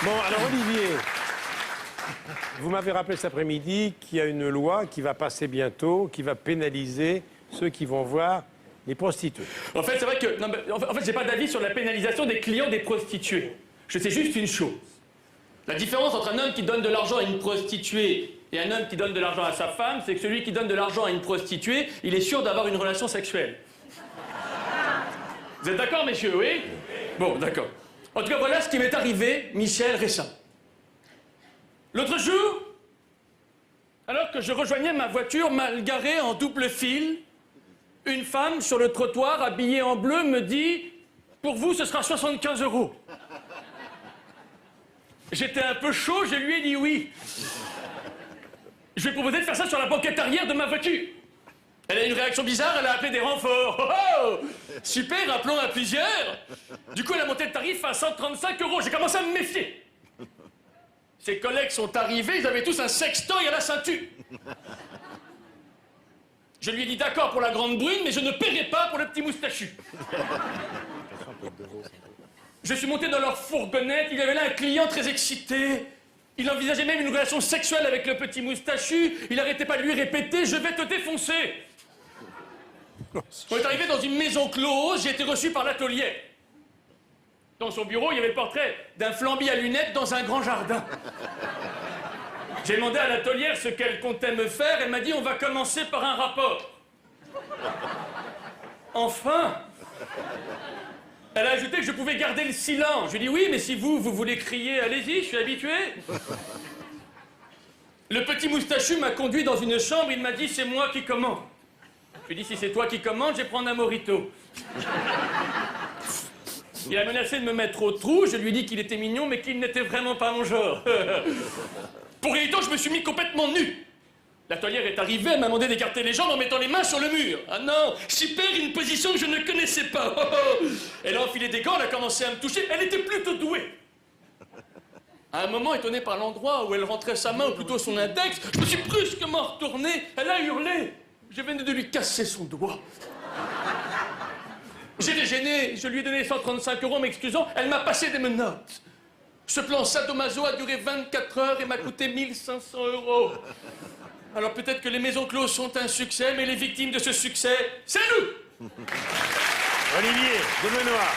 Bon, alors Olivier, vous m'avez rappelé cet après-midi qu'il y a une loi qui va passer bientôt, qui va pénaliser ceux qui vont voir les prostituées. En fait, c'est vrai que... Non, mais, en fait, j'ai pas d'avis sur la pénalisation des clients des prostituées. Je sais juste une chose. La différence entre un homme qui donne de l'argent à une prostituée et un homme qui donne de l'argent à sa femme, c'est que celui qui donne de l'argent à une prostituée, il est sûr d'avoir une relation sexuelle. Vous êtes d'accord, messieurs, oui? Bon, d'accord. En tout cas, voilà ce qui m'est arrivé, Michel, récemment. L'autre jour, alors que je rejoignais ma voiture mal garée en double fil, une femme sur le trottoir, habillée en bleu, me dit « Pour vous, ce sera 75 €. » J'étais un peu chaud, je lui ai dit oui. Je lui ai proposé de faire ça sur la banquette arrière de ma voiture. Elle a eu une réaction bizarre, elle a appelé des renforts. Oh, oh, super, appelons à plusieurs. Du coup, elle a monté le tarif à 135 €. J'ai commencé à me méfier. Ses collègues sont arrivés, ils avaient tous un sextoy à la ceinture. Je lui ai dit d'accord pour la grande brune, mais je ne paierai pas pour le petit moustachu. Je suis monté dans leur fourgonnette, il y avait là un client très excité. Il envisageait même une relation sexuelle avec le petit moustachu. Il n'arrêtait pas de lui répéter « Je vais te défoncer !» On est arrivé dans une maison close, j'ai été reçu par l'atelier. Dans son bureau, il y avait le portrait d'un flambi à lunettes dans un grand jardin. J'ai demandé à l'atelière ce qu'elle comptait me faire. Elle m'a dit « On va commencer par un rapport. » Enfin! Elle a ajouté que je pouvais garder le silence. Je lui ai dit « Oui, mais si vous voulez crier, allez-y, je suis habitué. » Le petit moustachu m'a conduit dans une chambre, il m'a dit « C'est moi qui commande. » Je lui ai dit « Si c'est toi qui commandes, je vais prendre un mojito. » Il a menacé de me mettre au trou, je lui ai dit qu'il était mignon, mais qu'il n'était vraiment pas mon genre. Pour autant, je me suis mis complètement nu. L'atelière est arrivée, elle m'a demandé d'écarter les jambes en mettant les mains sur le mur. Ah non, super, une position que je ne connaissais pas. Oh, oh. Elle a enfilé des gants, elle a commencé à me toucher, elle était plutôt douée. À un moment, étonné par l'endroit où elle rentrait sa main, ou plutôt son index, je me suis brusquement retourné, elle a hurlé. Je venais de lui casser son doigt. J'étais gêné, je lui ai donné 135 € m'excusant, elle m'a passé des menottes. Ce plan sadomaso a duré 24 heures et m'a coûté 1500 €. Alors peut-être que les maisons closes sont un succès, mais les victimes de ce succès, c'est nous! Olivier de Benoît.